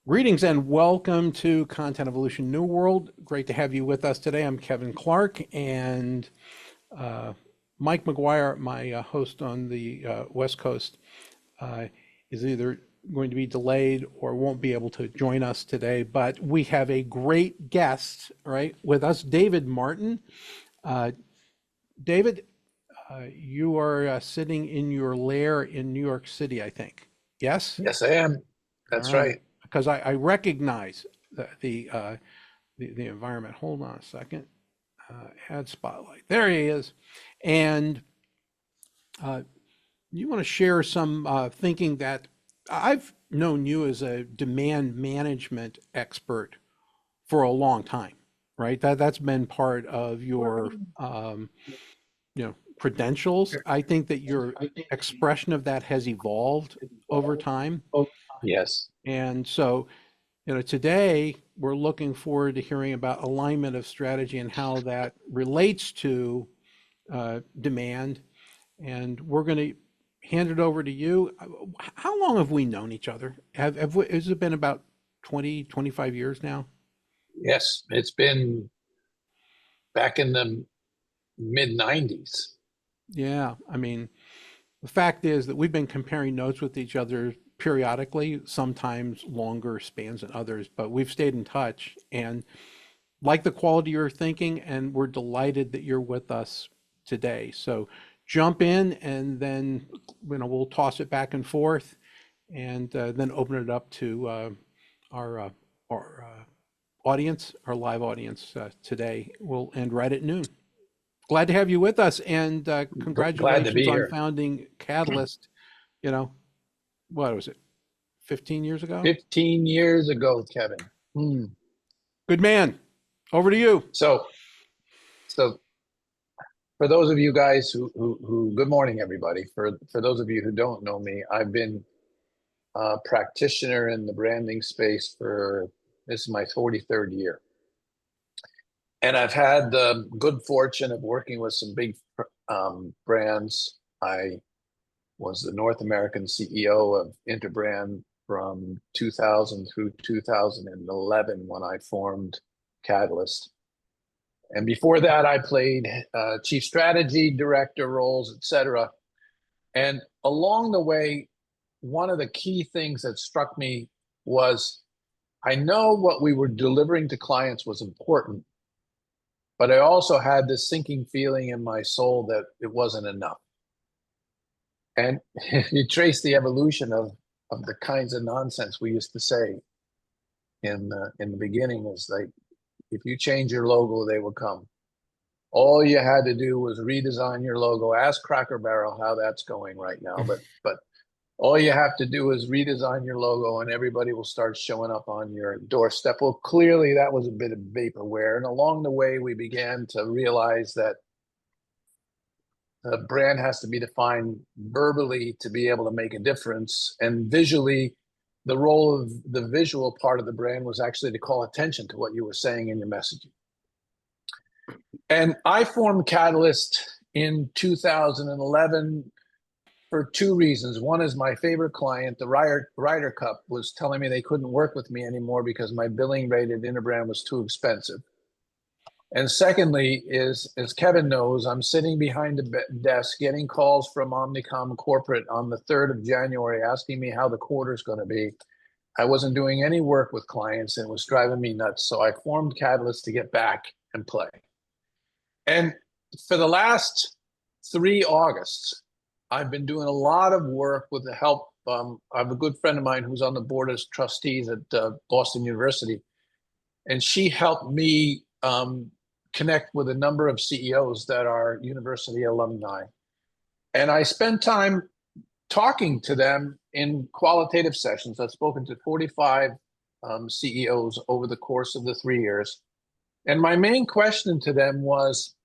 Greetings and welcome to Content Evolution New World. Great to have you with us today. I'm Kevin Clark, and uh, Mike McGuire, my host on the West Coast, uh, is either going to be delayed or won't be able to join us today. But we have a great guest, right, with us, David Martin. Uh, David, you are sitting in your lair in New York City, I think. Yes? Yes, I am. All That's right. right. Because I recognize the environment. Hold on a second. Add spotlight. There he is. And uh, you want to share some thinking that I've known you as a demand management expert for a long time, right? That's been part of your credentials. I think that your expression of that has evolved over time. Yes. And so today we're looking forward to hearing about alignment of strategy and how that relates to demand. And we're going to hand it over to you. How long have we known each other? Has it been about 20, 25 years now? Yes. It's been back in the mid 90s. Yeah. I mean, the fact is that we've been comparing notes with each other periodically, sometimes longer spans than others, but we've stayed in touch and like the quality of your thinking, and we're delighted that you're with us today. So jump in, and then we'll toss it back and forth, and then open it up to our audience, our live audience today. We'll end right at noon. Glad to have you with us, and Glad to congratulations be on here. founding Catalyst. You know, what was it, 15 years ago? 15 years ago, Kevin. Hmm. Good man. Over to you. So, so for those of you guys who good morning, everybody. For those of you who don't know me, I've been a practitioner in the branding space for this is my 43rd year. And I've had the good fortune of working with some big brands. I was the North American CEO of Interbrand from 2000 through 2011 when I formed Catalyst. And before that, I played chief strategy director roles, etc. And along the way, one of the key things that struck me was I know what we were delivering to clients was important, but I also had this sinking feeling in my soul that it wasn't enough. And you trace the evolution of the kinds of nonsense we used to say in the beginning is like, if you change your logo, they will come. All you had to do was redesign your logo. Ask Cracker Barrel how that's going right now. But all you have to do is redesign your logo and everybody will start showing up on your doorstep. Well, clearly that was a bit of vaporware. And along the way, we began to realize that the brand has to be defined verbally to be able to make a difference. And visually, the role of the visual part of the brand was actually to call attention to what you were saying in your messaging. And I formed Catalyst in 2011 for two reasons. One is my favorite client, the Ryder Cup, was telling me they couldn't work with me anymore because my billing rate at Interbrand was too expensive. And secondly is, as Kevin knows, I'm sitting behind the desk getting calls from Omnicom corporate on the 3rd of January asking me how the quarter's going to be. I wasn't doing any work with clients and it was driving me nuts. So I formed Catalyst to get back and play. And for the last 3 Augusts, I've been doing a lot of work with the help. I have a good friend of mine who's on the board as trustees at Boston University. And she helped me connect with a number of CEOs that are university alumni. And I spent time talking to them in qualitative sessions. I've spoken to 45 CEOs over the course of the 3 years. And my main question to them was,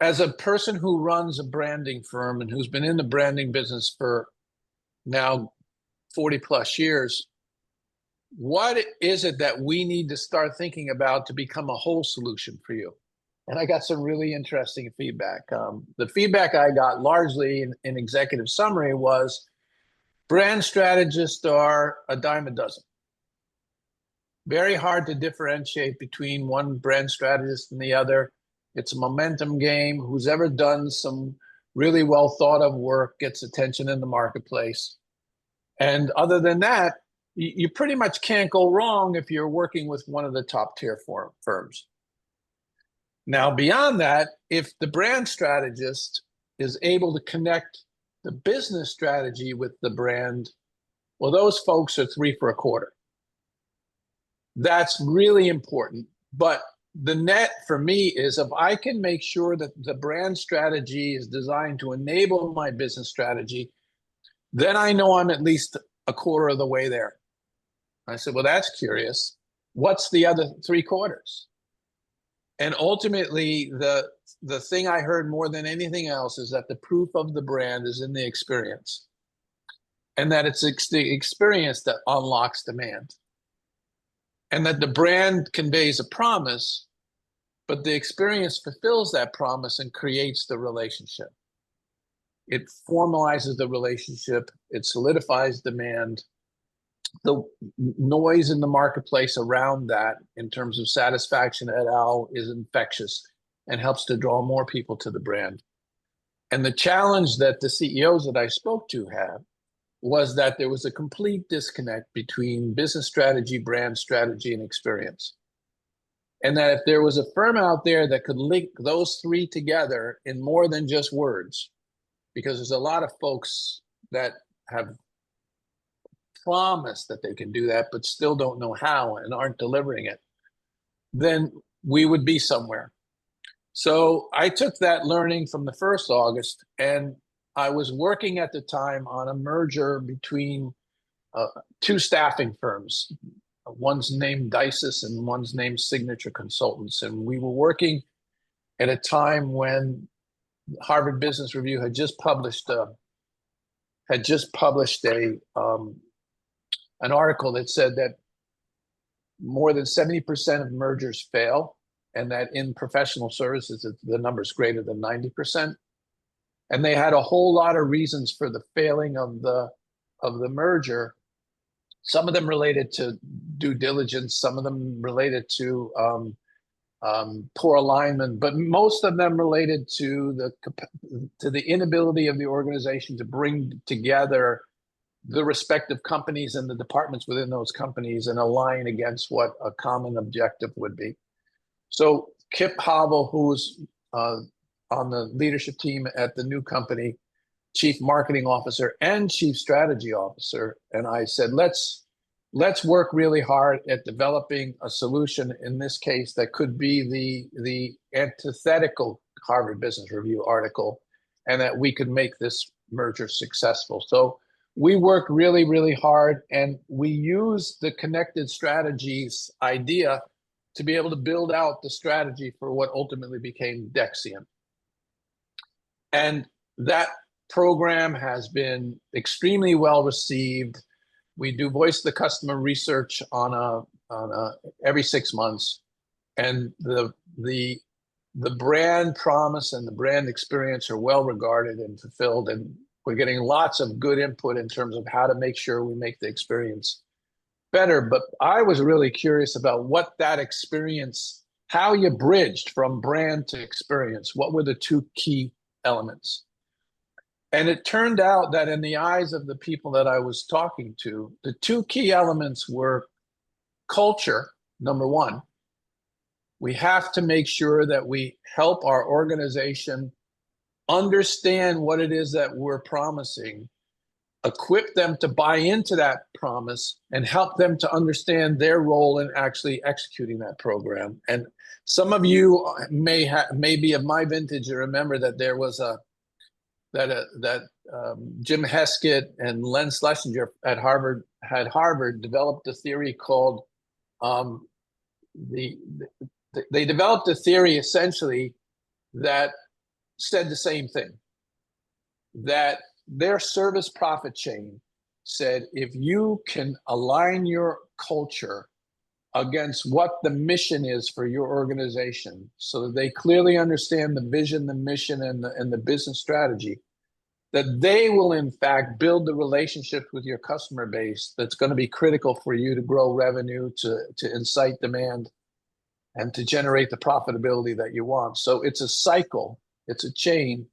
as a person who runs a branding firm and who's been in the branding business for now 40 plus years, what is it that we need to start thinking about to become a whole solution for you? And I got some really interesting feedback. The feedback I got largely in executive summary was, Brand strategists are a dime a dozen. Very hard to differentiate between one brand strategist and the other. It's a momentum game. Who's ever done some really well thought of work gets attention in the marketplace. And other than that, you pretty much can't go wrong if you're working with one of the top tier firms. Now, beyond that, if the brand strategist is able to connect the business strategy with the brand, well, those folks are three for a quarter. That's really important. But the net for me is if I can make sure that the brand strategy is designed to enable my business strategy, then I know I'm at least a quarter of the way there. I said, well, that's curious. What's the other three quarters? And ultimately, the thing I heard more than anything else is that the proof of the brand is in the experience, and that it's the experience that unlocks demand, and that the brand conveys a promise, but the experience fulfills that promise and creates the relationship. It formalizes the relationship. It solidifies demand. The noise in the marketplace around that in terms of satisfaction et al. Is infectious and helps to draw more people to the brand. And the challenge that the CEOs that I spoke to had was that there was a complete disconnect between business strategy, brand strategy, and experience. And that if there was a firm out there that could link those three together in more than just words, because there's a lot of folks that have promise that they can do that, but still don't know how and aren't delivering it, then we would be somewhere. So I took that learning from the first August, and I was working at the time on a merger between two staffing firms. One's named Dices and one's named Signature Consultants. And we were working at a time when Harvard Business Review had just published an article that said that more than 70% of mergers fail, and that in professional services, the number is greater than 90%. And they had a whole lot of reasons for the failing of the merger. Some of them related to due diligence, some of them related to poor alignment, but most of them related to the inability of the organization to bring together the respective companies and the departments within those companies and align against what a common objective would be. So Kip Havel, who's on the leadership team at the new company, chief marketing officer and chief strategy officer, and I said, let's work really hard at developing a solution in this case that could be the antithetical Harvard Business Review article, and that we could make this merger successful. So we worked really, really hard, and we used the connected strategies idea to be able to build out the strategy for what ultimately became Dexian. And that program has been extremely well received. We do voice the customer research on every 6 months, and the brand promise and the brand experience are well regarded and fulfilled, and we're getting lots of good input in terms of how to make sure we make the experience better. But I was really curious about what that experience, how you bridged from brand to experience. What were the two key elements? And it turned out that in the eyes of the people that I was talking to, the two key elements were culture, number one. We have to make sure that we help our organization understand what it is that we're promising, equip them to buy into that promise, and help them to understand their role in actually executing that program. And some of you may be of my vintage and remember that there was Jim Heskett and Len Schlesinger at Harvard developed a theory called they developed a theory essentially that said the same thing, that their service profit chain said, if you can align your culture against what the mission is for your organization so that they clearly understand the vision, the mission, and the business strategy, that they will in fact build the relationships with your customer base that's going to be critical for you to grow revenue, to incite demand, and to generate the profitability that you want. So it's a cycle, it's a chain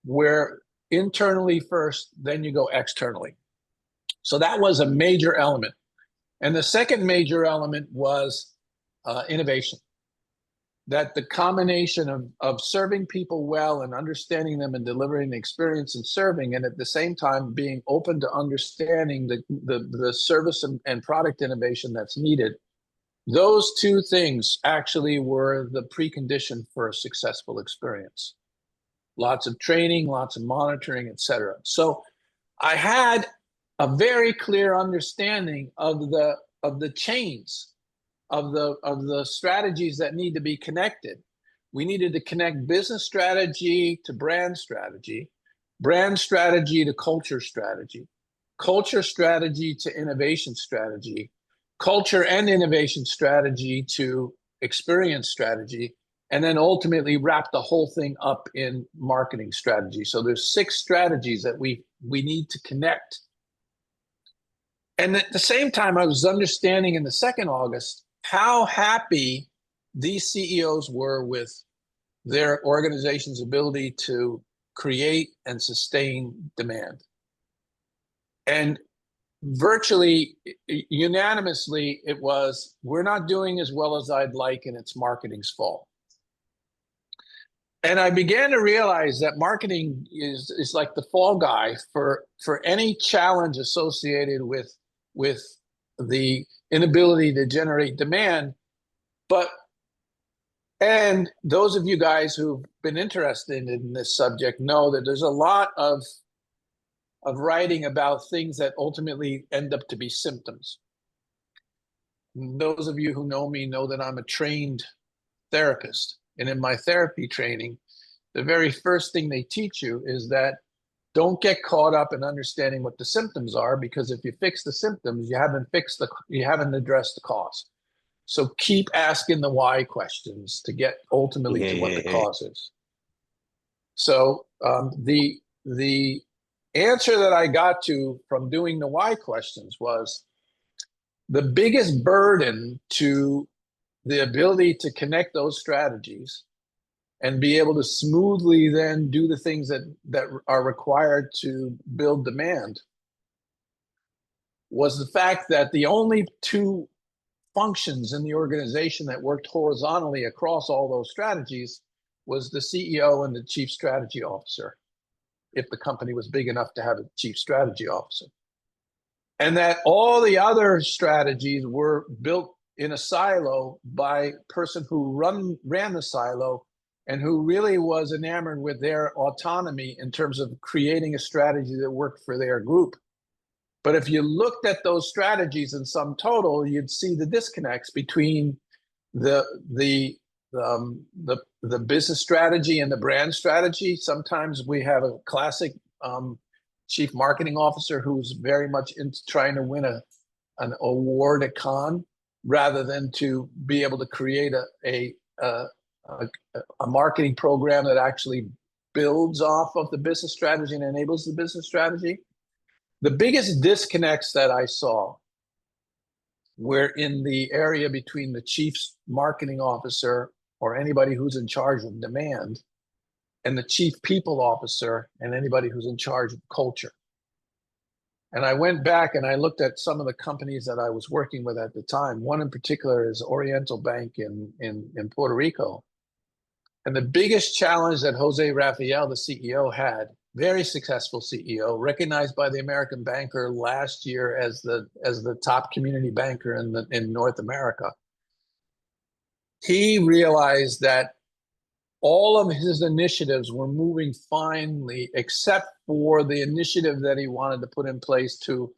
where internally first, then you go externally. So that was a major element. And the second major element was innovation. That the combination of serving people well and understanding them and delivering the experience and serving, and at the same time being open to understanding the service and product innovation that's needed, those two things actually were the precondition for a successful experience. Lots of training, lots of monitoring, etc. So I had a very clear understanding of the chains, of the strategies that need to be connected. We needed to connect business strategy to brand strategy to culture strategy to innovation strategy, culture and innovation strategy to experience strategy, and then ultimately wrap the whole thing up in marketing strategy. So there's 6 strategies that we need to connect. And at the same time, I was understanding in the second August how happy these CEOs were with their organization's ability to create and sustain demand. And virtually unanimously, it was, we're not doing as well as I'd like, and it's marketing's fault. And I began to realize that marketing is like the fall guy for any challenge associated with the inability to generate demand. And those of you guys who've been interested in this subject know that there's a lot of writing about things that ultimately end up to be symptoms. Those of you who know me know that I'm a trained therapist. And in my therapy training, the very first thing they teach you is that don't get caught up in understanding what the symptoms are, because if you fix the symptoms, you haven't addressed the cause. So keep asking the why questions to get ultimately to what the cause is. So the answer that I got to from doing the why questions was the biggest burden to the ability to connect those strategies and be able to smoothly then do the things that are required to build demand was the fact that the only 2 functions in the organization that worked horizontally across all those strategies was the CEO and the chief strategy officer, if the company was big enough to have a chief strategy officer. And that all the other strategies were built in a silo by a person who ran the silo and who really was enamored with their autonomy in terms of creating a strategy that worked for their group. But if you looked at those strategies in sum total, you'd see the disconnects between the business strategy and the brand strategy. Sometimes we have a classic chief marketing officer who's very much into trying to win an award at Cannes, rather than to be able to create a marketing program that actually builds off of the business strategy and enables the business strategy. The biggest disconnects that I saw were in the area between the chief marketing officer, or anybody who's in charge of demand, and the chief people officer, and anybody who's in charge of culture. And I went back and I looked at some of the companies that I was working with at the time. One in particular is Oriental Bank in Puerto Rico. And the biggest challenge that Jose Rafael, the CEO, had, very successful CEO, recognized by the American Banker last year as the top community banker in North America. He realized that all of his initiatives were moving finely, except for the initiative that he wanted to put in place to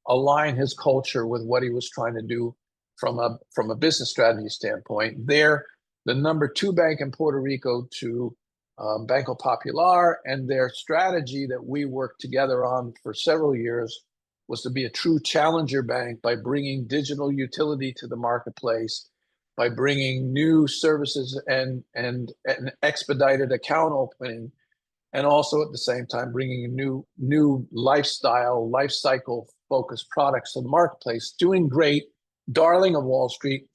align his culture with what he was trying to do from a business strategy standpoint. They're the number 2 bank in Puerto Rico to Banco Popular, and their strategy that we worked together on for several years was to be a true challenger bank by bringing digital utility to the marketplace, by bringing new services and expedited account opening, and also at the same time bringing new lifestyle, life cycle focused products to the marketplace, doing great, darling of Wall Street.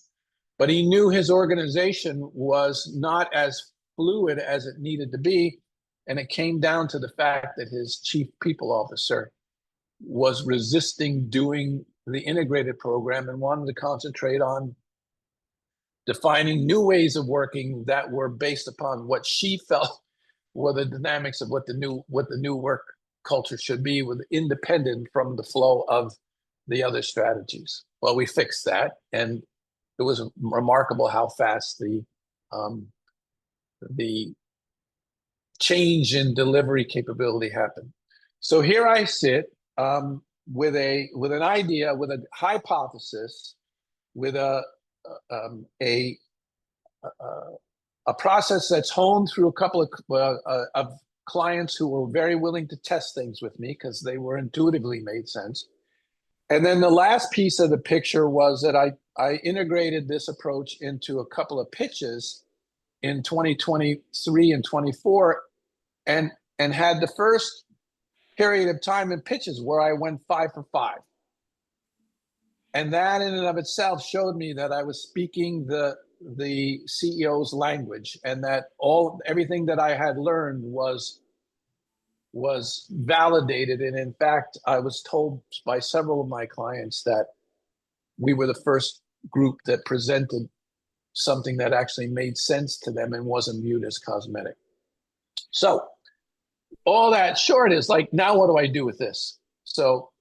But he knew his organization was not as fluid as it needed to be. And it came down to the fact that his chief people officer was resisting doing the integrated program and wanted to concentrate on defining new ways of working that were based upon what she felt were the dynamics of what the new work culture should be, with independent from the flow of the other strategies. Well, we fixed that, and it was remarkable how fast the change in delivery capability happened. So here I sit with an idea, with a hypothesis, with a process that's honed through a couple of clients who were very willing to test things with me because they were intuitively made sense. And then the last piece of the picture was that I integrated this approach into a couple of pitches in 2023 and 24, and had the first period of time in pitches where I went 5 for 5. And that in and of itself showed me that I was speaking the CEO's language, and that everything that I had learned was validated. And in fact, I was told by several of my clients that we were the first group that presented something that actually made sense to them and wasn't viewed as cosmetic. So all that short is like, now what do I do with this? So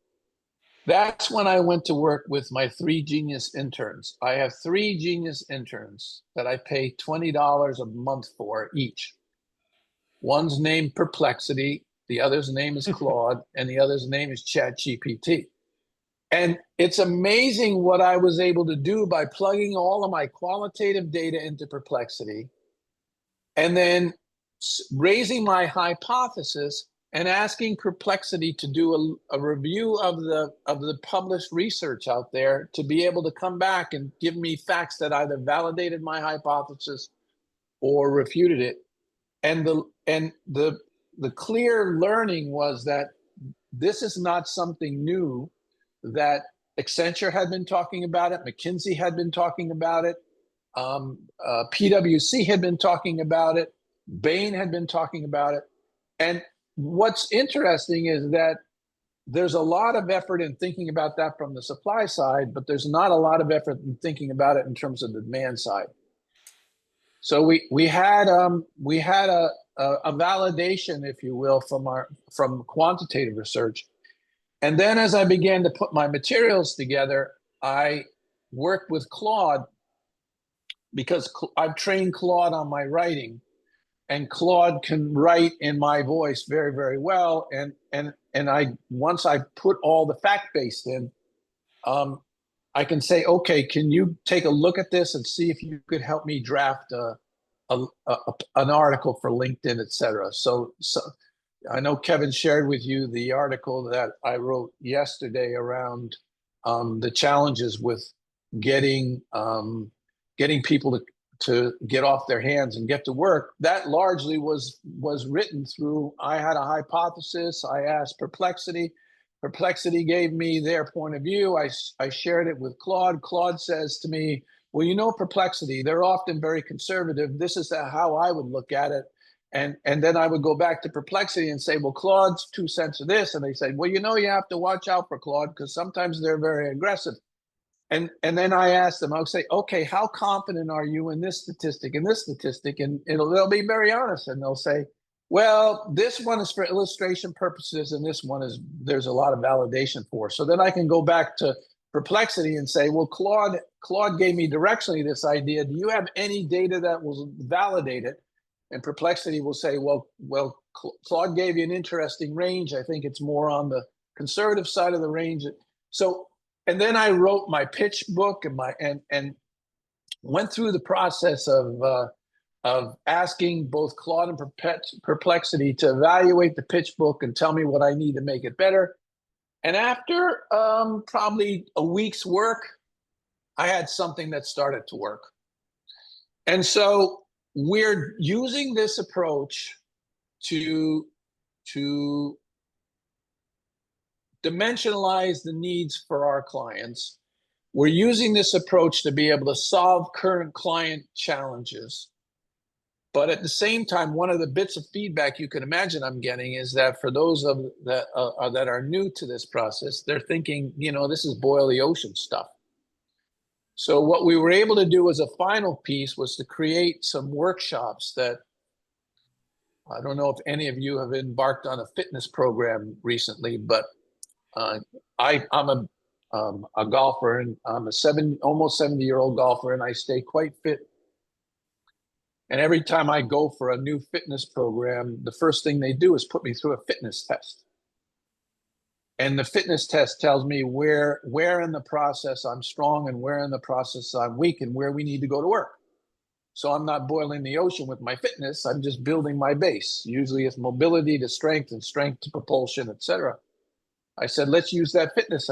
that's when I went to work with my 3 genius interns. I have 3 genius interns that I pay $20 a month for each. One's named Perplexity, the other's name is Claude, and the other's name is ChatGPT. And it's amazing what I was able to do by plugging all of my qualitative data into Perplexity, and then raising my hypothesis and asking Perplexity to do a review of the published research out there, to be able to come back and give me facts that either validated my hypothesis or refuted it. And the clear learning was that this is not something new, that Accenture had been talking about it, McKinsey had been talking about it, PwC had been talking about it, Bain had been talking about it. And what's interesting is that there's a lot of effort in thinking about that from the supply side, but there's not a lot of effort in thinking about it in terms of the demand side. So we had a validation, if you will, from quantitative research. And then as I began to put my materials together, I worked with Claude, because I've trained Claude on my writing, and Claude can write in my voice very, very well. And once I put all the fact base in, I can say, okay, can you take a look at this and see if you could help me draft an article for LinkedIn, et cetera. So I know Kevin shared with you the article that I wrote yesterday around the challenges with getting people to get off their hands and get to work. That largely was written through, I had a hypothesis, I asked Perplexity. Perplexity gave me their point of view. I shared it with Claude. Claude says to me, well, you know, Perplexity, they're often very conservative. This is how I would look at it. And then I would go back to Perplexity and say, well, Claude's 2 cents of this. And they said, well, you know, you have to watch out for Claude because sometimes they're very aggressive. And then I asked them, I'll say, okay, how confident are you in this statistic and this statistic? And they'll be very honest. And they'll say, well, this one is for illustration purposes, and this one there's a lot of validation for. So then I can go back to Perplexity and say, well, Claude gave me directionally this idea. Do you have any data that will validate it? And Perplexity will say, well, Claude gave you an interesting range. I think it's more on the conservative side of the range. So, and then I wrote my pitch book and went through the process of asking both Claude and Perplexity to evaluate the pitch book and tell me what I need to make it better. And after probably a week's work, I had something that started to work. And so we're using this approach to dimensionalize the needs for our clients. We're using this approach to be able to solve current client challenges. But at the same time, one of the bits of feedback you can imagine I'm getting is that for those that are new to this process, they're thinking, this is boil the ocean stuff. So what we were able to do as a final piece was to create some workshops that, I don't know if any of you have embarked on a fitness program recently, but I'm a golfer, and I'm almost 70-year-old golfer, and I stay quite fit. And every time I go for a new fitness program, the first thing they do is put me through a fitness test. And the fitness test tells me where in the process I'm strong and where in the process I'm weak and where we need to go to work. So I'm not boiling the ocean with my fitness. I'm just building my base. Usually it's mobility to strength and strength to propulsion, etc. I said, let's use that fitness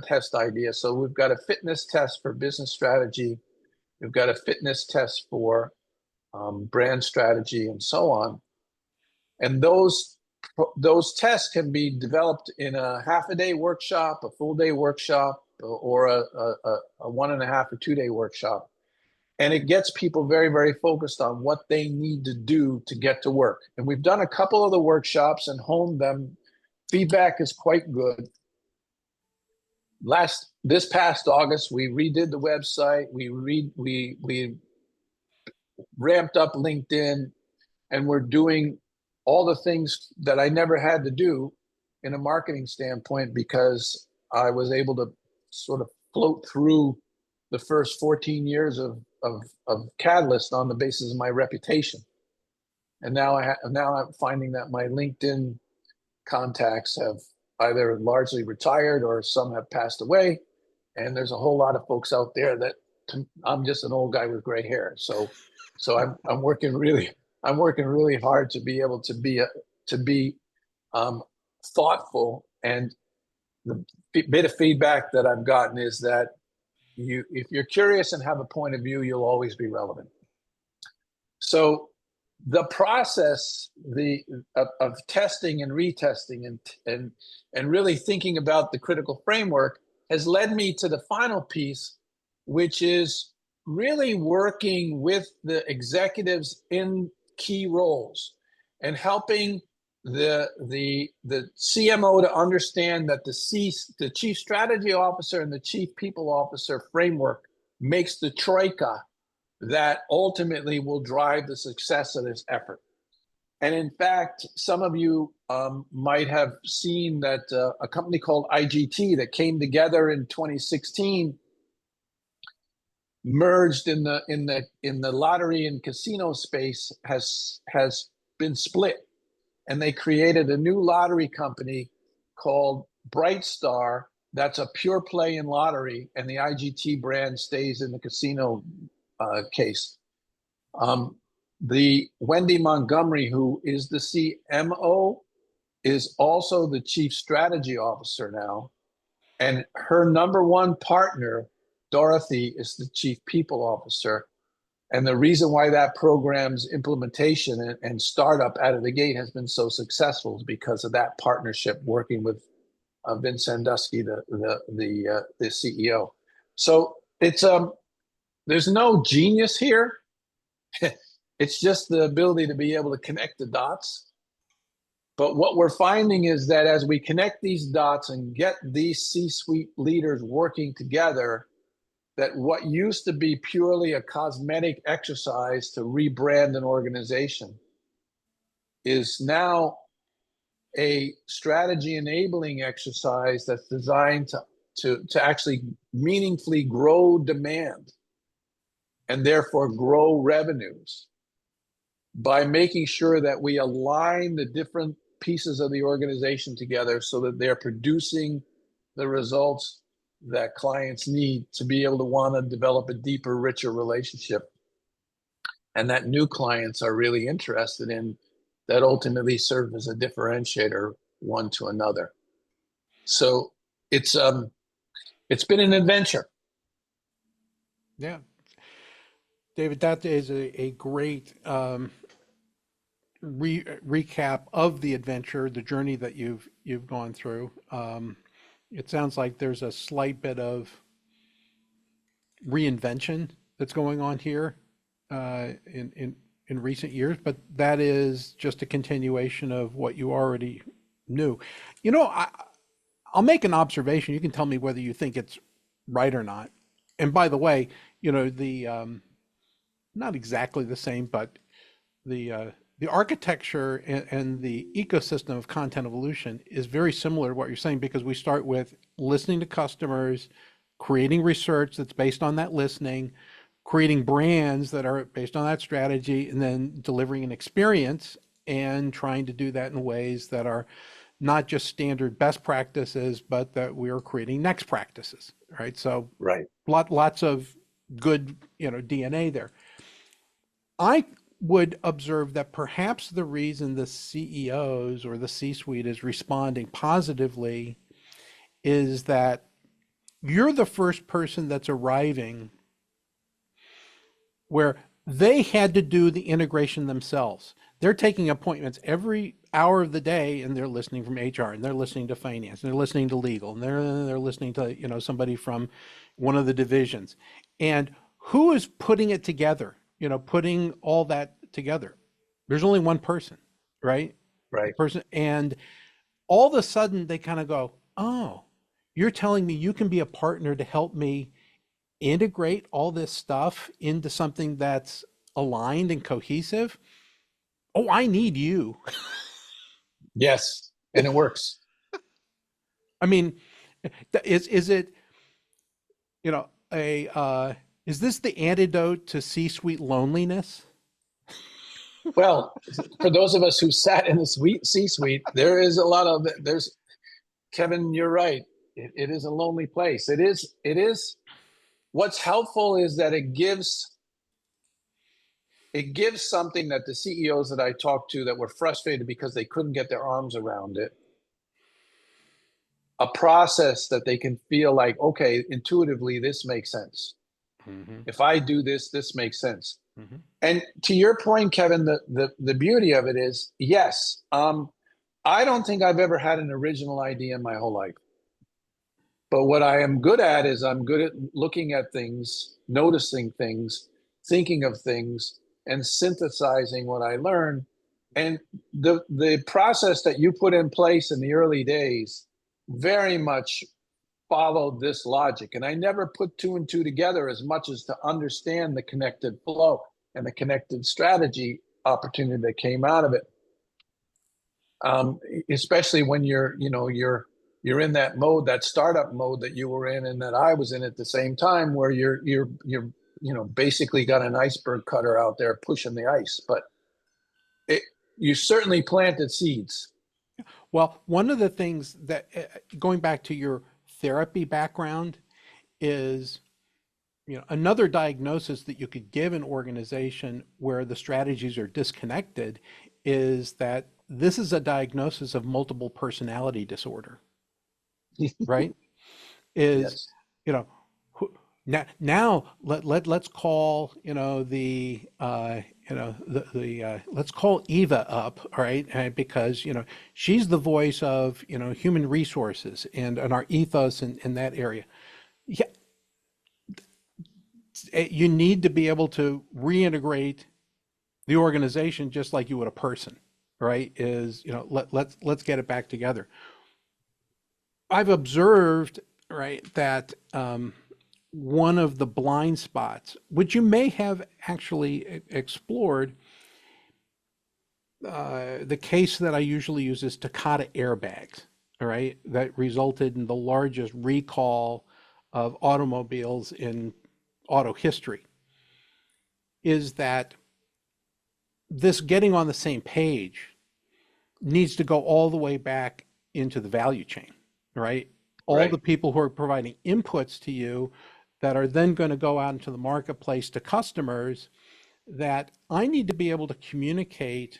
test idea. So we've got a fitness test for business strategy. We've got a fitness test for brand strategy and so on. And those tests can be developed in a half-a-day workshop, a full-day workshop, or a 1.5 or 2 day workshop. And it gets people very, very focused on what they need to do to get to work. And we've done a couple of the workshops and honed them. Feedback is quite good. This past August, we redid the website. We ramped up LinkedIn, and we're doing all the things that I never had to do in a marketing standpoint because I was able to sort of float through the first 14 years of Catalyst on the basis of my reputation. And now I'm finding that my LinkedIn contacts have either largely retired or some have passed away. And there's a whole lot of folks out there that I'm just an old guy with gray hair. So I'm working really hard to be able to be thoughtful. And the bit of feedback that I've gotten is that if you're curious and have a point of view, you'll always be relevant. So the process of testing and retesting and really thinking about the critical framework has led me to the final piece, which is really working with the executives in key roles and helping the CMO to understand that the chief strategy officer and the chief people officer framework makes the troika that ultimately will drive the success of this effort. And in fact, some of you might have seen that a company called IGT that came together in 2016 merged in the lottery and casino space has been split, and they created a new lottery company called Brightstar that's a pure play in lottery, and the IGT brand stays in the casino case. The Wendy Montgomery, who is the CMO, is also the chief strategy officer now, and her number one partner, Dorothy, is the chief people officer. And the reason why that program's implementation and startup out of the gate has been so successful is because of that partnership working with Vince Sandusky, the CEO. So it's there's no genius here. It's just the ability to be able to connect the dots. But what we're finding is that as we connect these dots and get these C-suite leaders working together, that what used to be purely a cosmetic exercise to rebrand an organization is now a strategy enabling exercise that's designed to actually meaningfully grow demand and therefore grow revenues by making sure that we align the different pieces of the organization together so that they're producing the results that clients need to be able to want to develop a deeper, richer relationship, and that new clients are really interested in, that ultimately serve as a differentiator one to another. So it's been an adventure. Yeah. David, that is a great recap of the adventure, the journey that you've gone through. It sounds like there's a slight bit of reinvention that's going on here in recent years, but that is just a continuation of what you already knew. You know, I'll make an observation. You can tell me whether you think it's right or not. And by the way, you know, the not exactly the same, but the architecture and the ecosystem of content evolution is very similar to what you're saying, because we start with listening to customers, creating research that's based on that listening, creating brands that are based on that strategy, and then delivering an experience and trying to do that in ways that are not just standard best practices, but that we are creating next practices, right? So Right. lots of good, you know, DNA there. I would observe that perhaps the reason the CEOs or the C-suite is responding positively is that you're the first person that's arriving where they had to do the integration themselves. They're taking appointments every hour of the day, and they're listening from HR, and they're listening to finance, and they're listening to legal, and they're listening to, you know, somebody from one of the divisions. And who is putting it together? You know, putting all that together. There's only one person, right? The Right. person, and all of a sudden they kind of go, "Oh, you're telling me you can be a partner to help me integrate all this stuff into something that's aligned and cohesive? Oh, I need you." Yes. And it works. I mean, is it, you know, a is this the antidote to C-suite loneliness? Well, for those of us who sat in the C-suite, there is a lot of there's Kevin, you're right. It is a lonely place. It is. What's helpful is that it gives something that the CEOs that I talked to that were frustrated because they couldn't get their arms around it, a process that they can feel like, okay, intuitively, this makes sense. Mm-hmm. If I do this, this makes sense. Mm-hmm. And to your point, Kevin, the beauty of it is, yes, I don't think I've ever had an original idea in my whole life. But what I am good at is I'm good at looking at things, noticing things, thinking of things, and synthesizing what I learn. And the process that you put in place in the early days very much followed this logic. And I never put two and two together as much as to understand the connected flow and the connected strategy opportunity that came out of it. Especially when you're in that mode, that startup mode that you were in and that I was in at the same time, where you're basically got an iceberg cutter out there pushing the ice. But you certainly planted seeds. Well, one of the things that, going back to your therapy background, is, you know, another diagnosis that you could give an organization where the strategies are disconnected is that this is a diagnosis of multiple personality disorder, right? Is, Yes. you know, now let's call, you know, let's call Eva up, all right? Because, you know, she's the voice of, you know, human resources and our ethos in that area. Yeah, you need to be able to reintegrate the organization just like you would a person, right? Is, you know, let's get it back together. I've observed, right, that one of the blind spots, which you may have actually explored, the case that I usually use is Takata airbags, all right, that resulted in the largest recall of automobiles in auto history, is that this getting on the same page needs to go all the way back into the value chain, right? All the Right. people who are providing inputs to you that are then going to go out into the marketplace to customers, that I need to be able to communicate,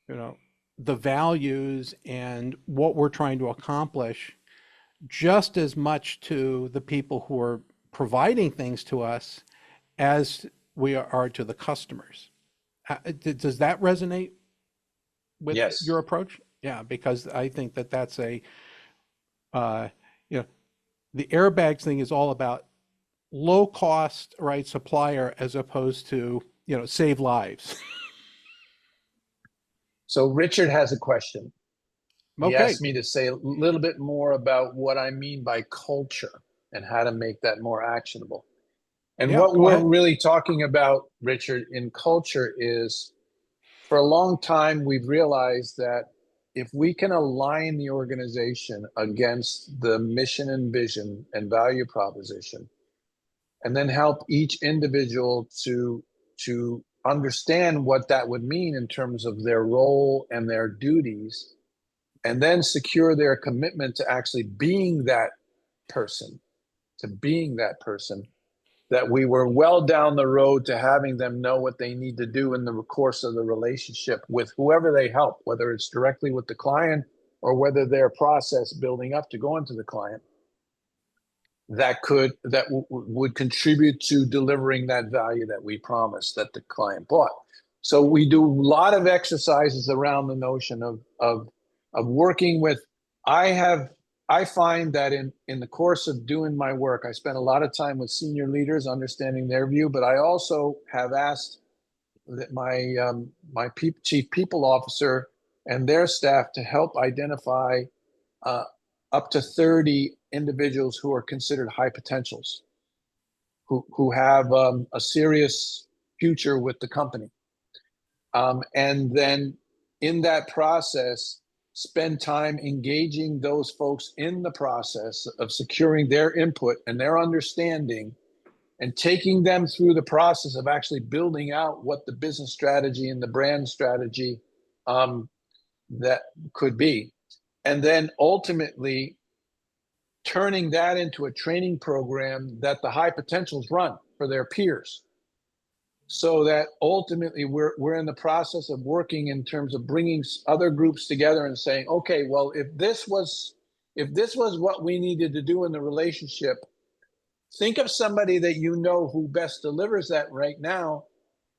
you know, the values and what we're trying to accomplish just as much to the people who are providing things to us as we are to the customers. Does that resonate? with Yes. your approach? Yeah, because I think that that's a, uh, you know, the airbags thing is all about low cost, right, supplier as opposed to, save lives. So Richard has a question. He Okay. asked me to say a little bit more about what I mean by culture and how to make that more actionable. And Yeah, what go we're ahead. really talking about, Richard, in culture is for a long time, we've realized that if we can align the organization against the mission and vision and value proposition, and then help each individual to understand what that would mean in terms of their role and their duties, and then secure their commitment to actually being that person, that we were well down the road to having them know what they need to do in the course of the relationship with whoever they help, whether it's directly with the client or whether their process building up to go into the client, would contribute to delivering that value that we promised that the client bought. So we do a lot of exercises around the notion of working with. I find that in the course of doing my work, I spend a lot of time with senior leaders, understanding their view. But I also have asked that my chief people officer and their staff to help identify uh, up to 30 individuals who are considered high potentials, who have a serious future with the company. And then in that process, spend time engaging those folks in the process of securing their input and their understanding and taking them through the process of actually building out what the business strategy and the brand strategy that could be. And then ultimately turning that into a training program that the high potentials run for their peers, so that ultimately we're in the process of working in terms of bringing other groups together and saying, okay, well, if this was what we needed to do in the relationship, think of somebody that you know who best delivers that right now.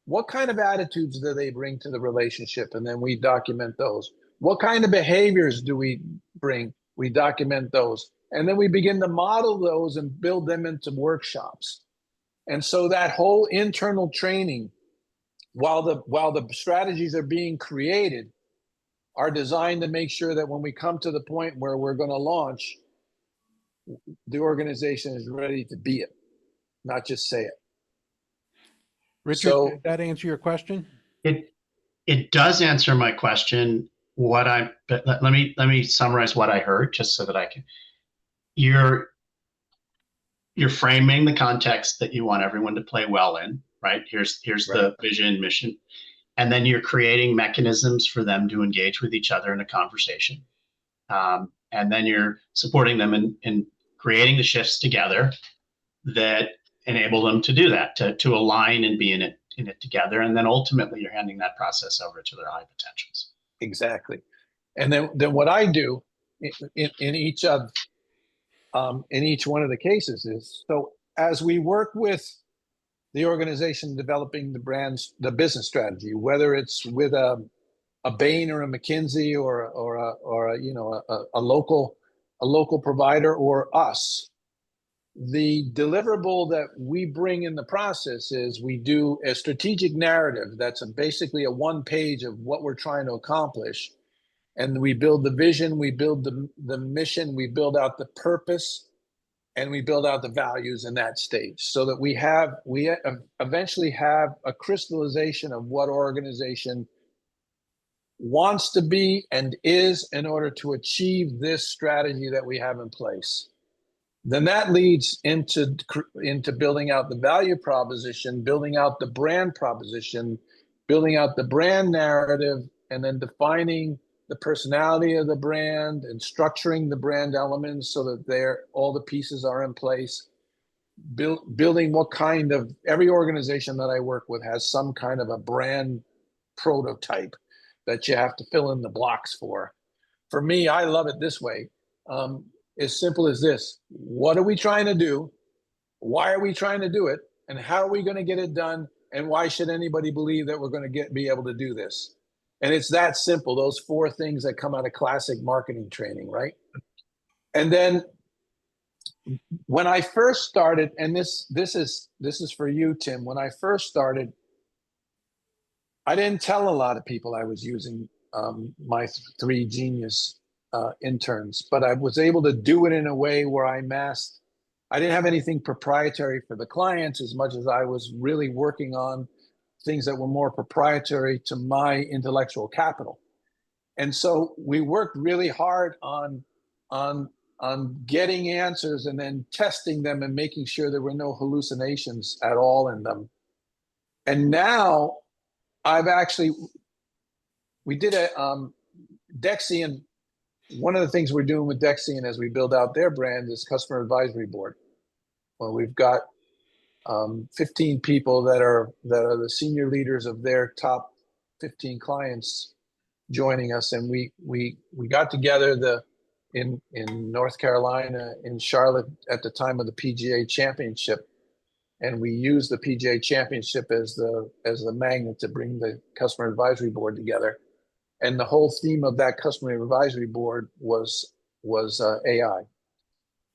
What kind of attitudes do they bring to the relationship? And then we document those. What kind of behaviors do we bring? We document those. And then we begin to model those and build them into workshops. And so that whole internal training, while the strategies are being created, are designed to make sure that when we come to the point where we're going to launch, the organization is ready to be it, not just say it. Richard, So did that answer your question? It it does answer my question. But let me summarize what I heard just so that I can. You're you're framing the context that you want everyone to play well in, right? Here's right. the vision, mission, and then you're creating mechanisms for them to engage with each other in a conversation, and then you're supporting them in creating the shifts together that enable them to do that, to align and be in it together, and then ultimately you're handing that process over to their high potentials. Exactly. And then what I do in each of in each one of the cases is, so as we work with the organization developing the brands, the business strategy, whether it's with a Bain or a McKinsey or a local provider or us, the deliverable that we bring in the process is we do a strategic narrative that's basically a one page of what we're trying to accomplish. And we build the vision, we build the mission, we build out the purpose, and we build out the values in that stage, so that we eventually have a crystallization of what organization wants to be and is in order to achieve this strategy that we have in place. Then that leads into building out the value proposition, building out the brand proposition, building out the brand narrative, and then defining the personality of the brand and structuring the brand elements so that all the pieces are in place. Building what kind of, every organization that I work with has some kind of a brand prototype that you have to fill in the blocks for. For me, I love it this way. As simple as this: what are we trying to do? Why are we trying to do it? And how are we going to get it done? And why should anybody believe that we're going to be able to do this? And it's that simple, those 4 things that come out of classic marketing training, right? And then when I first started, and this is for you, Tim. When I first started, I didn't tell a lot of people I was using my 3 genius interns, but I was able to do it in a way where I masked. I didn't have anything proprietary for the clients as much as I was really working on things that were more proprietary to my intellectual capital. And so we worked really hard on getting answers and then testing them and making sure there were no hallucinations at all in them. And now we did a Dexian. One of the things we're doing with Dexian as we build out their brand is customer advisory board. Well, we've got 15 people that are the senior leaders of their top 15 clients joining us, and we got together in North Carolina, in Charlotte, at the time of the PGA Championship, and we used the PGA Championship as the magnet to bring the customer advisory board together. And the whole theme of that customer advisory board was AI.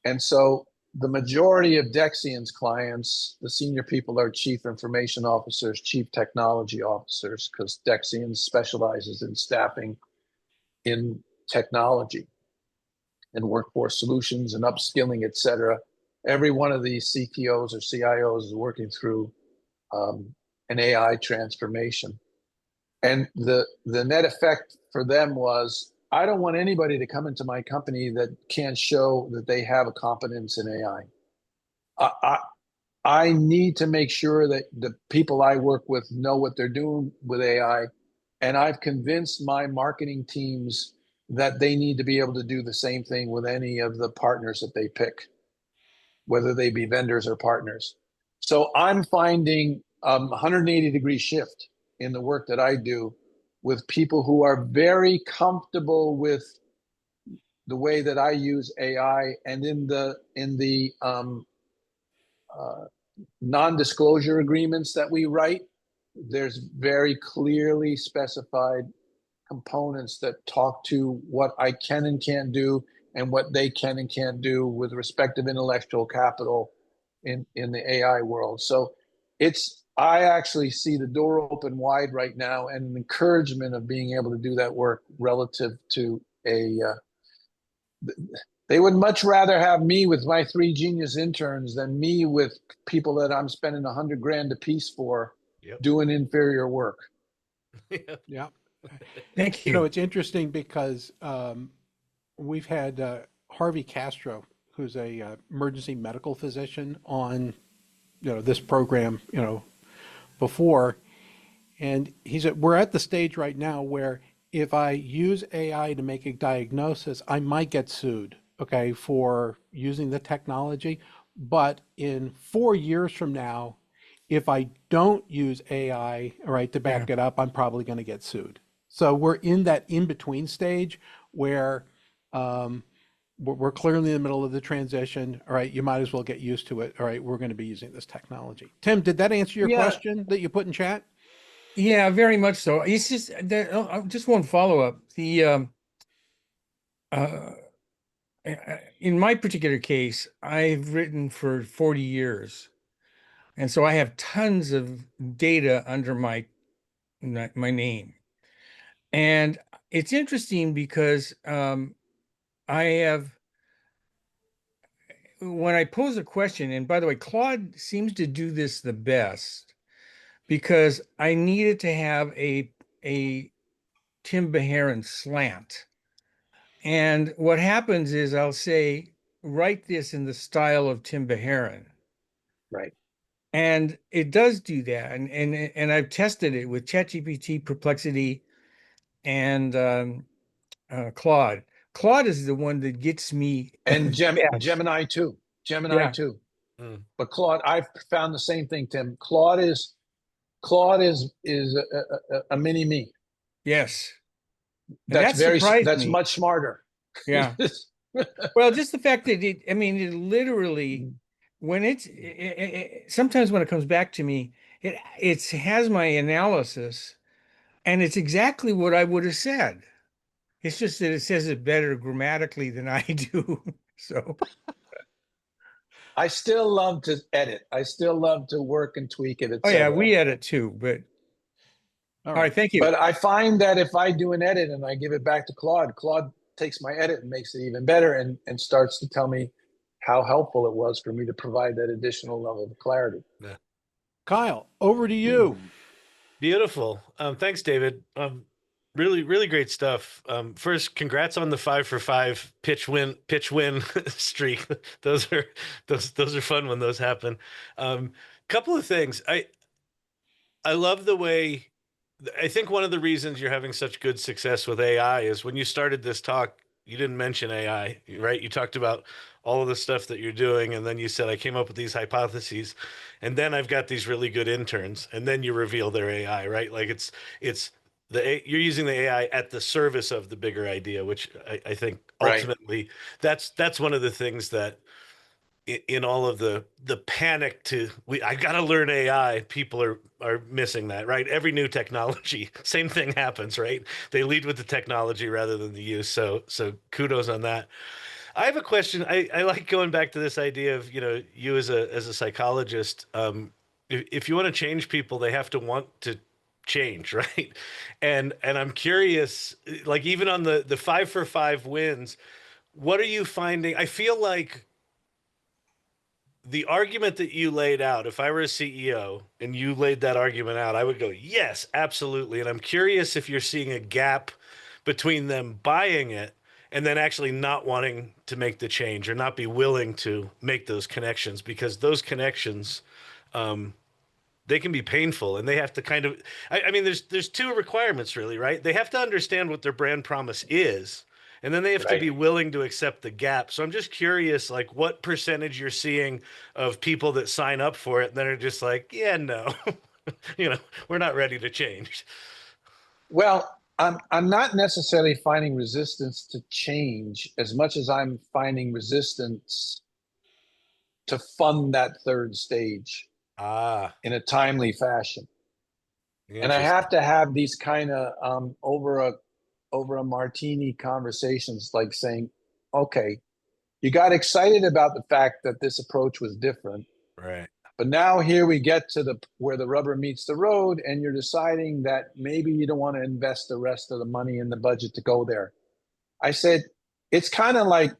And so the majority of Dexian's clients, the senior people, are chief information officers, chief technology officers, because Dexian specializes in staffing in technology and workforce solutions and upskilling, et cetera. Every one of these CTOs or CIOs is working through an AI transformation. And the net effect for them was, I don't want anybody to come into my company that can't show that they have a competence in AI. I need to make sure that the people I work with know what they're doing with AI. And I've convinced my marketing teams that they need to be able to do the same thing with any of the partners that they pick, whether they be vendors or partners. So I'm finding a 180-degree shift in the work that I do with people who are very comfortable with the way that I use AI, and in the non-disclosure agreements that we write, there's very clearly specified components that talk to what I can and can't do and what they can and can't do with respective intellectual capital in the AI world. So I actually see the door open wide right now, and an encouragement of being able to do that work relative to they would much rather have me with my 3 genius interns than me with people that I'm spending $100,000 a piece for doing inferior work. Yeah. Thank You know, you. it's interesting because we've had Harvey Castro, who's a emergency medical physician, on this program before, and he said we're at the stage right now where if I use AI to make a diagnosis, I might get sued, okay, for using the technology. But in 4 years from now, if I don't use AI, all right, to back it up, I'm probably going to get sued. So we're in that in-between stage where we're clearly in the middle of the transition. All right, you might as well get used to it. All right, we're going to be using this technology. Tim, did that answer your question that you put in chat? Yeah, very much so. It's just just one follow-up. Uh, in my particular case, I've written for 40 years. And so I have tons of data under my name. And it's interesting because I have, when I pose a question, and by the way, Claude seems to do this the best, because I needed to have a Tim Beheron slant. And what happens is I'll say, write this in the style of Tim Beheron. Right. And it does do that. And I've tested it with ChatGPT, Perplexity, and Claude. Claude is the one that gets me. And Yes. Gemini too. Yeah. But Claude, I've found the same thing, Tim. Claude is a mini me. Yes. And that surprised me. Much smarter. Yeah. Well, just the fact that it literally, when sometimes when it comes back to me, it has my analysis, And it's exactly what I would have said. It's just that it says it better grammatically than I do. So, I still love to edit. I still love to work and tweak it, oh yeah, etc. we edit too, but All all right, right. thank you. But I find that if I do an edit and I give it back to Claude, Claude takes my edit and makes it even better and starts to tell me how helpful it was for me to provide that additional level of clarity. Yeah. Kyle, over to you. Beautiful. Thanks, David. Really, really great stuff. First, congrats on the 5 for 5 pitch win streak. Those are fun when those happen. Couple of things. I love the way. I think one of the reasons you're having such good success with AI is when you started this talk, you didn't mention AI, right? You talked about all of the stuff that you're doing, and then you said, I came up with these hypotheses, and then I've got these really good interns, and then you reveal their AI, right? Like it's you're using the AI at the service of the bigger idea, which I think Right. ultimately that's one of the things that in all of the panic I got to learn AI, people are missing that, right? Every new technology, same thing happens, right? They lead with the technology rather than the use. So kudos on that. I have a question. I like going back to this idea of, you as a psychologist, if you want to change people, they have to want to change, right? And I'm curious, like even on the 5 for 5 wins, what are you finding? I feel like the argument that you laid out, if I were a CEO and you laid that argument out, I would go, yes, absolutely. And I'm curious if you're seeing a gap between them buying it and then actually not wanting to make the change or not be willing to make those connections, because those connections, they can be painful, and they have to kind of, I mean, there's two requirements really, right? They have to understand what their brand promise is, and then they have to Right. be willing to accept the gap. So I'm just curious, like what percentage you're seeing of people that sign up for it and then are just like, yeah, no, we're not ready to change. Well, I'm not necessarily finding resistance to change as much as I'm finding resistance to fund that third stage Ah, in a timely fashion. And I interesting. have to have these kind of over a martini conversations, like saying, okay, you got excited about the fact that this approach was different, Right. but now here we get to the where the rubber meets the road, and you're deciding that maybe you don't want to invest the rest of the money in the budget to go there. I said, it's kind of like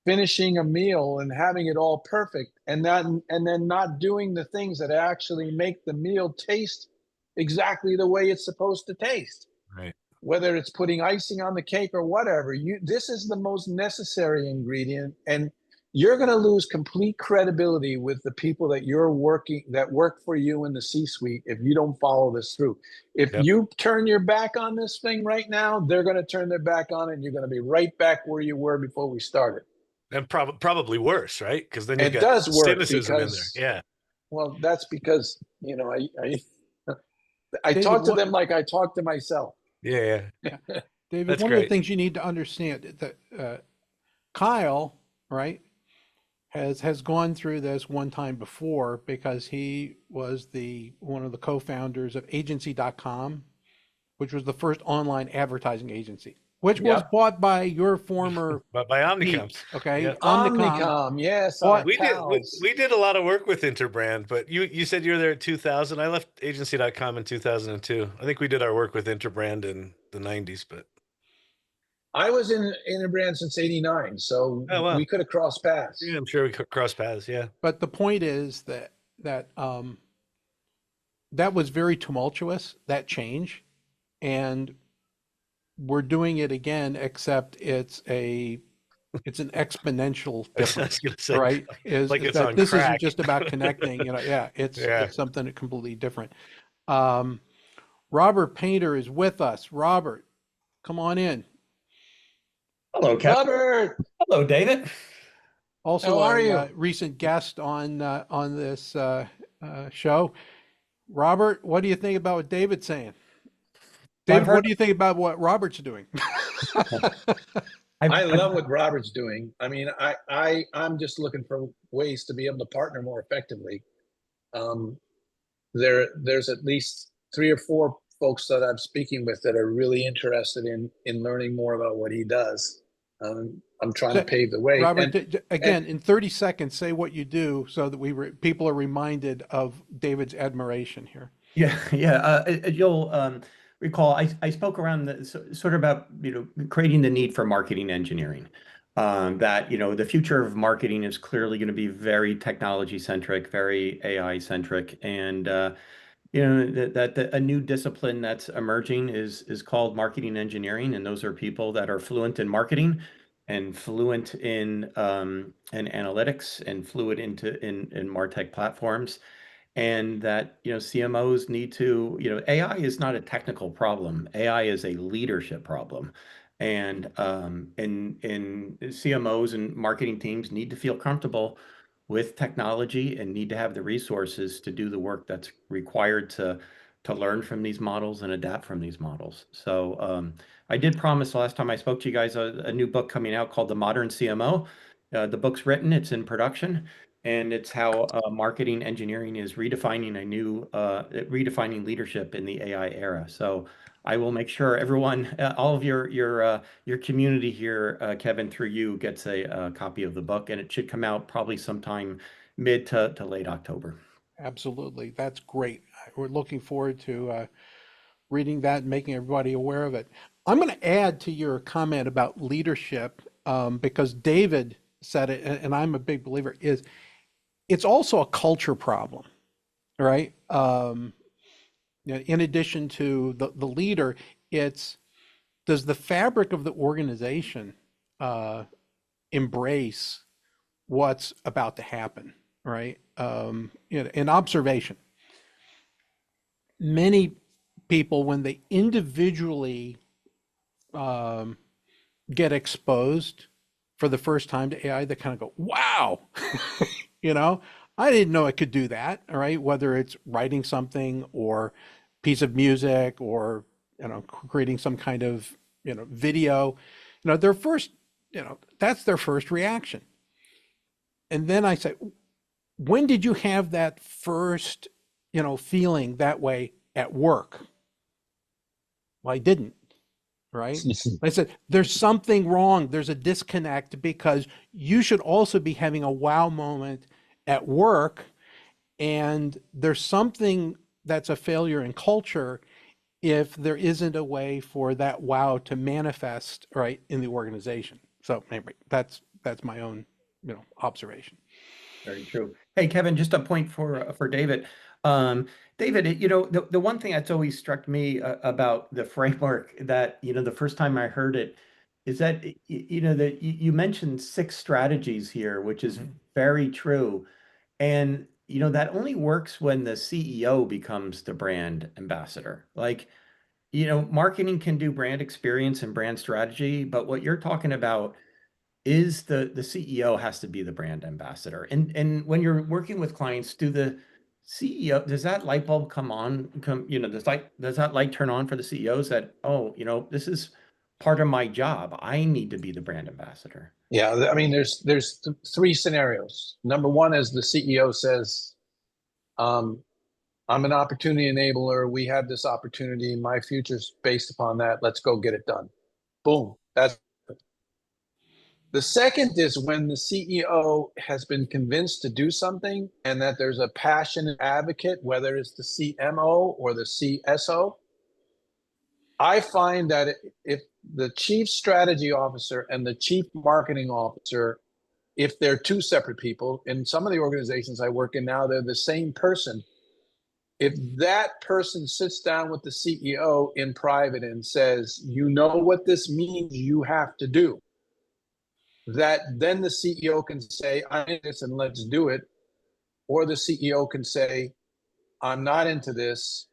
finishing a meal and having it all perfect and then not doing the things that actually make the meal taste exactly the way it's supposed to taste, Right. whether it's putting icing on the cake or whatever. This is the most necessary ingredient, and you're going to lose complete credibility with the people that work for you in the C-suite if you don't follow this through. If Yep. you turn your back on this thing right now, they're going to turn their back on it, and you're going to be right back where you were before we started. And probably worse, right? Because then you've It got does work cynicism in there. because, Yeah. well, that's because, I David, talk to them like I talk to myself. Yeah. David, That's one of the great. things you need to understand that Kyle, right, has gone through this one time before because he was one of the co-founders of agency.com, which was the first online advertising agency, which was Yep. bought by your former But by Omnicom. peeps, okay? Yeah. Omnicom, yes, Well, our We pals. did a lot of work with Interbrand, but you said you were there at 2000. I left agency.com in 2002. I think we did our work with Interbrand in the 90s, but I was in Interbrand since '89, so oh wow. we could have crossed paths. Yeah, I'm sure we could cross paths. Yeah. but the point is that was very tumultuous, that change, and we're doing it again, except it's an exponential I was difference, gonna say, right? Is like it's that on this isn't crack. just about connecting, yeah, it's Yeah. something completely different. Robert Painter is with us. Robert, come on in. Hello, Kevin. Robert, Hello, David. Also how are you? recent guest on this show. Robert, what do you think about what David's saying? Well, David, what do you think about what Robert's doing? I love what Robert's doing. I mean, I'm just looking for ways to be able to partner more effectively. There's at least 3 or 4 folks that I'm speaking with that are really interested in learning more about what he does. I'm trying to pave the way. Robert, again, in 30 seconds, say what you do so that people are reminded of David's admiration here. Yeah. You'll recall I spoke around sort of about creating the need for marketing engineering. That the future of marketing is clearly going to be very technology centric, very AI centric, and that a new discipline that's emerging is called marketing engineering, and those are people that are fluent in marketing and fluent in analytics and fluent in MarTech platforms, and that CMOs need to AI is not a technical problem. AI is a leadership problem, and CMOs and marketing teams need to feel comfortable with technology and need to have the resources to do the work that's required to learn from these models and adapt from these models. So I did promise last time I spoke to you guys a new book coming out called The Modern CMO. The book's written, it's in production, and it's how marketing engineering is redefining leadership in the AI era. So I will make sure everyone, all of your community here, Kevin, through you, gets a copy of the book, and it should come out probably sometime mid to late October. Absolutely. That's great. We're looking forward to reading that and making everybody aware of it. I'm going to add to your comment about leadership because David said it, and I'm a big believer, it's also a culture problem, right? In addition to the leader, does the fabric of the organization embrace what's about to happen, right? In observation, many people, when they individually get exposed for the first time to AI, they kind of go, wow, I didn't know it could do that. All right. Whether it's writing something or piece of music or, creating some kind of, video, their first, that's their first reaction. And then I say, when did you have that first, feeling that way at work? Well, I didn't. Right? I said, there's something wrong. There's a disconnect because you should also be having a wow moment at work. And there's something that's a failure in culture if there isn't a way for that wow to manifest right in the organization. So anyway, that's my own, observation. Very true. Hey, Kevin, just a point for David. David, the one thing that's always struck me about the framework that, the first time I heard it is that, that you mentioned 6 strategies here, which is very true. And, that only works when the CEO becomes the brand ambassador. Like, marketing can do brand experience and brand strategy, but what you're talking about is the CEO has to be the brand ambassador. And when you're working with clients, does that light bulb come on? Does that light turn on for the CEOs that, oh, this is part of my job. I need to be the brand ambassador. Yeah, I mean, there's 3 scenarios. Number one is the CEO says, I'm an opportunity enabler. We have this opportunity. My future's based upon that. Let's go get it done. Boom. That's the second is when the CEO has been convinced to do something and that there's a passionate advocate, whether it's the CMO or the CSO. I find that if the chief strategy officer and the chief marketing officer, if they're 2 separate people, in some of the organizations I work in now, they're the same person. If that person sits down with the CEO in private and says, you know what this means, you have to do, that then the CEO can say, I'm in this and let's do it. Or the CEO can say, I'm not into this.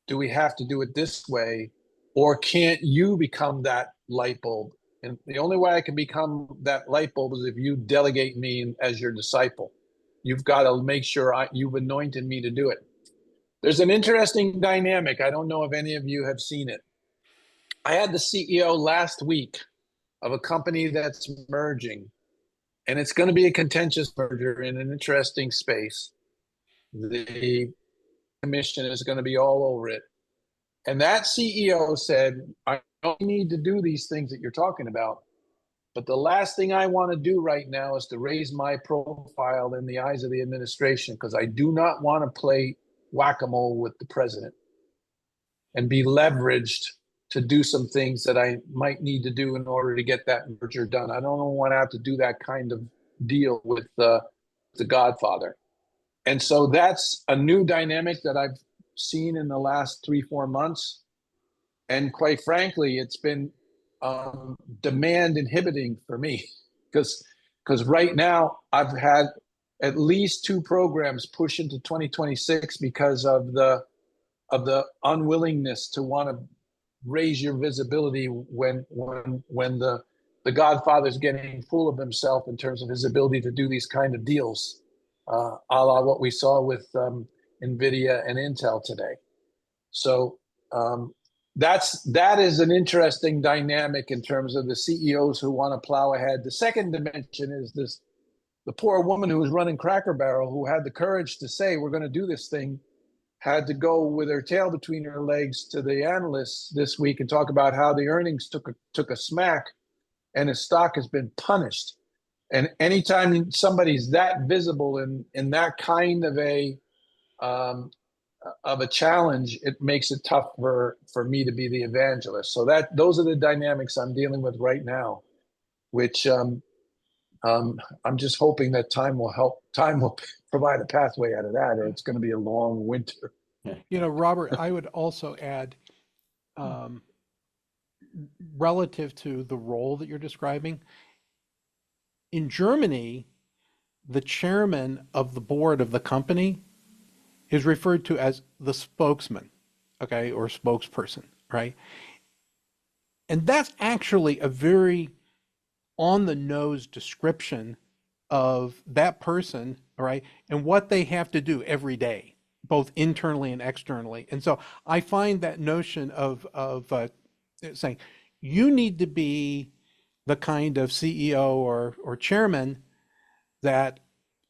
Do we have to do it this way? Or can't you become that light bulb? And the only way I can become that light bulb is if you delegate me as your disciple. You've got to make sure you've anointed me to do it. There's an interesting dynamic. I don't know if any of you have seen it. I had the CEO last week of a company that's merging, and it's going to be a contentious merger in an interesting space. The commission is going to be all over it. And that CEO said, I don't need to do these things that you're talking about. But the last thing I want to do right now is to raise my profile in the eyes of the administration, because I do not want to play whack-a-mole with the president and be leveraged to do some things that I might need to do in order to get that merger done. I don't want to have to do that kind of deal with the Godfather. And so that's a new dynamic that I've seen in the last 3-4 months. And quite frankly, it's been demand inhibiting for me, because right now I've had at least 2 programs push into 2026 because of the unwillingness to want to raise your visibility when the Godfather's getting full of himself in terms of his ability to do these kind of deals, a la what we saw with NVIDIA and Intel today. So that is an interesting dynamic in terms of the CEOs who want to plow ahead. The second dimension is the poor woman who was running Cracker Barrel, who had the courage to say, we're going to do this thing, had to go with her tail between her legs to the analysts this week and talk about how the earnings took a smack and his stock has been punished. And anytime somebody's that visible in that kind of a challenge, it makes it tough for me to be the evangelist. So those are the dynamics I'm dealing with right now, which I'm just hoping that time will provide a pathway out of that, or it's going to be a long winter. You know, Robert, I would also add, relative to the role that you're describing, in Germany, the chairman of the board of the company is referred to as the spokesman, okay, or spokesperson, right? And that's actually a very on the nose description of that person, all right, and what they have to do every day, both internally and externally. And so I find that notion of saying you need to be the kind of CEO or chairman that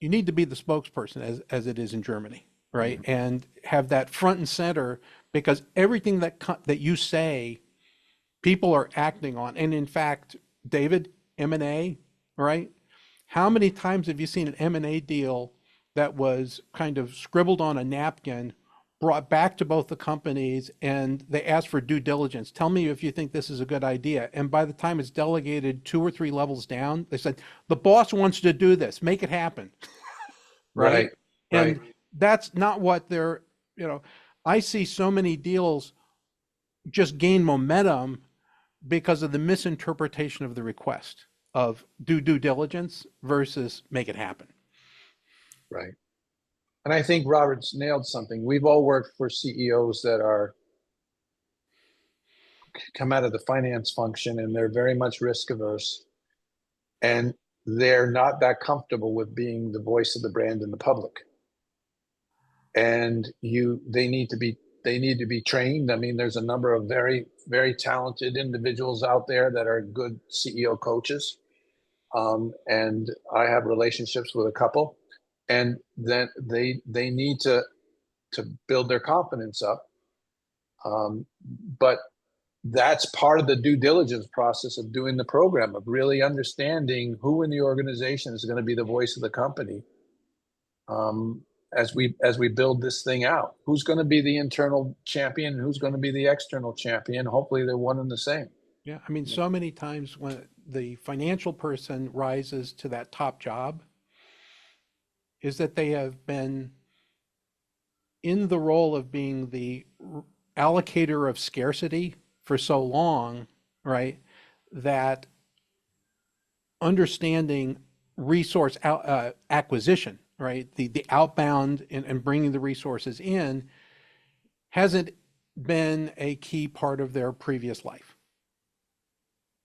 you need to be the spokesperson as it is in Germany, right? Mm-hmm. And have that front and center, because everything that you say, people are acting on. And in fact, David, M&A, right? How many times have you seen an M&A deal that was kind of scribbled on a napkin, brought back to both the companies, and they asked for due diligence? Tell me if you think this is a good idea. And by the time it's delegated 2 or 3 levels down, they said, the boss wants to do this, make it happen. Right? And that's not what they're, I see so many deals just gain momentum because of the misinterpretation of the request of due diligence versus make it happen. Right. And I think Robert's nailed something. We've all worked for CEOs that come out of the finance function, and they're very much risk averse, and they're not that comfortable with being the voice of the brand in the public. And they need to be trained. I mean, there's a number of very, very talented individuals out there that are good CEO coaches. And I have relationships with a couple, and then they need to build their confidence up. But that's part of the due diligence process of doing the program, of really understanding who in the organization is going to be the voice of the company. As we build this thing out, who's going to be the internal champion, who's going to be the external champion. Hopefully they're one and the same. Yeah, I mean, so many times when the financial person rises to that top job, is that they have been in the role of being the allocator of scarcity for so long, right, that understanding resource acquisition, right, the outbound and bringing the resources in hasn't been a key part of their previous life.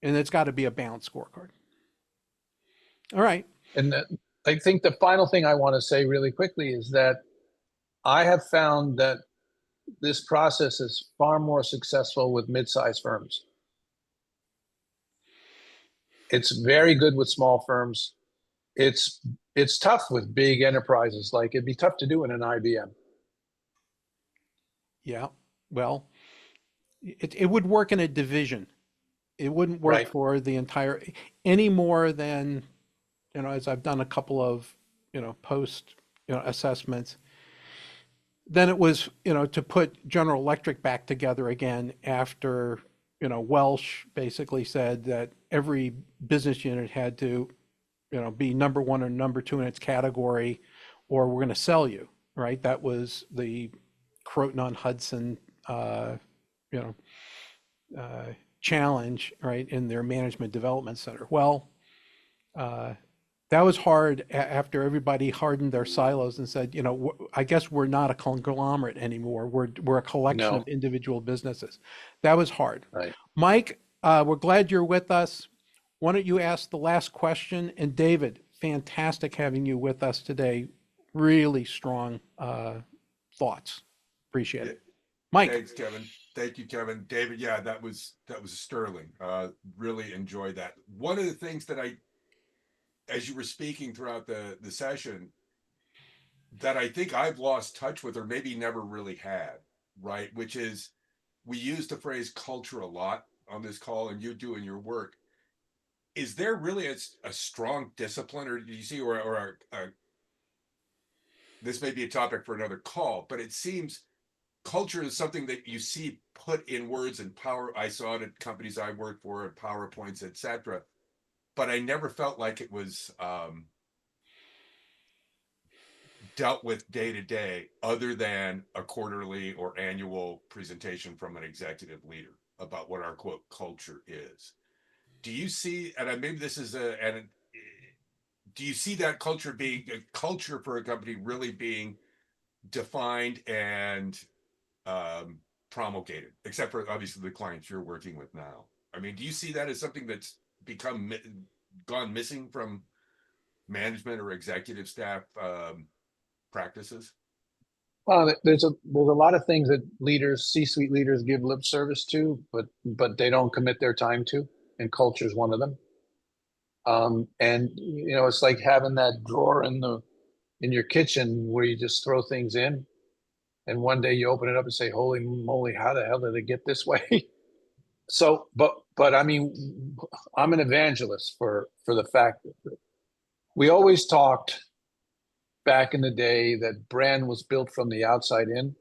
And it's got to be a balanced scorecard. All right. And I think the final thing I want to say really quickly is that I have found that this process is far more successful with mid-sized firms. It's very good with small firms. It's tough with big enterprises. Like, it'd be tough to do in an IBM. Yeah. Well, it would work in a division. It wouldn't work Right. for the entire, any more than, as I've done a couple of, post, assessments. Then it was, to put General Electric back together again after, Welsh basically said that every business unit had to, be number one or number two in its category, or we're going to sell you, right? That was the Croton-on-Hudson, you know, challenge, right, in their management development center. Well, that was hard after everybody hardened their silos and said, I guess we're not a conglomerate anymore. We're a collection No. of individual businesses. That was hard. Right. Mike, we're glad you're with us. Why don't you ask the last question? And David, fantastic having you with us today. Really strong thoughts. Appreciate it. Mike. Thanks, Kevin. Thank you, Kevin. David, yeah, that was sterling. Really enjoyed that. One of the things that as you were speaking throughout the session, that I think I've lost touch with, or maybe never really had, right? Which is, we use the phrase culture a lot on this call, and you do in your work. Is there really a strong discipline, or do you see, or this may be a topic for another call, but it seems culture is something that you see put in words and power. I saw it at companies I worked for, at PowerPoints, etc. But I never felt like it was dealt with day to day, other than a quarterly or annual presentation from an executive leader about what our quote culture is. Do you see, and maybe this is do you see that culture being a culture for a company really being defined and promulgated, except for obviously the clients you're working with now? I mean, do you see that as something that's gone missing from management or executive staff practices? Well, there's a lot of things that C-suite leaders give lip service to, but they don't commit their time to, and culture is one of them. And it's like having that drawer in your kitchen where you just throw things in, and one day you open it up and say, "Holy moly, how the hell did it get this way?" So, but I mean, I'm an evangelist for the fact that we always talked back in the day that brand was built from the outside in,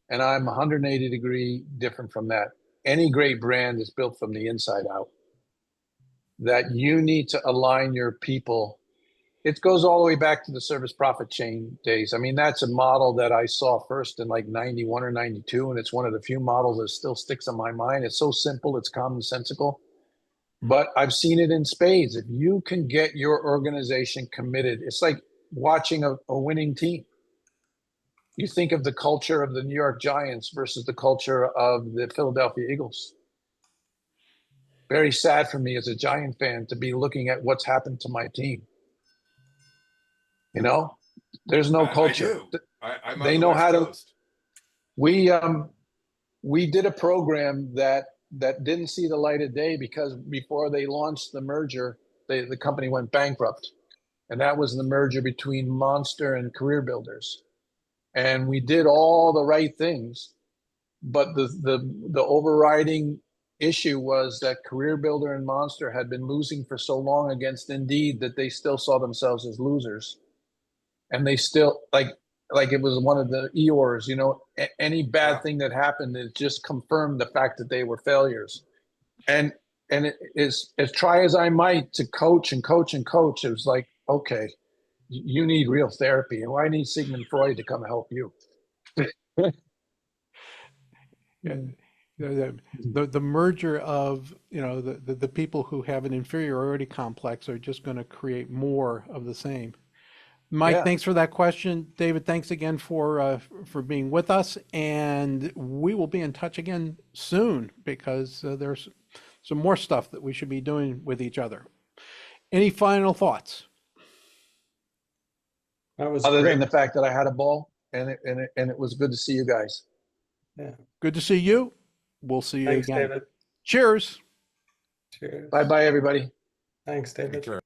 and I'm 180 degree different from that. Any great brand is built from the inside out. That you need to align your people. It goes all the way back to the service profit chain days. I mean, that's a model that I saw first in like 91 or 92, and it's one of the few models that still sticks in my mind. It's so simple, it's commonsensical, but I've seen it in spades. If you can get your organization committed, it's like watching a winning team. You think of the culture of the New York Giants versus the culture of the Philadelphia Eagles. Very sad for me as a Giant fan to be looking at what's happened to my team. There's no culture. I'm they on the know West how Coast. to. We did a program that didn't see the light of day because before they launched the merger, the company went bankrupt, and that was the merger between Monster and Career Builders. And we did all the right things, but the overriding issue was that Career Builder and Monster had been losing for so long against Indeed that they still saw themselves as losers. And they still like it was one of the Eeyores, any bad thing that happened, it just confirmed the fact that they were failures. And it is, as try as I might to coach and coach and coach, it was like, okay, you need real therapy, and I need Sigmund Freud to come help you. The merger of the people who have an inferiority complex are just going to create more of the same. Mike, thanks for that question. David, thanks again for being with us, and we will be in touch again soon because there's some more stuff that we should be doing with each other. Any final thoughts? That was Other great. than the fact that I had a ball, and it was good to see you guys. Yeah. Good to see you. We'll see you Thanks, again. David. Cheers. Cheers. Bye, everybody. Thanks, David. Take care.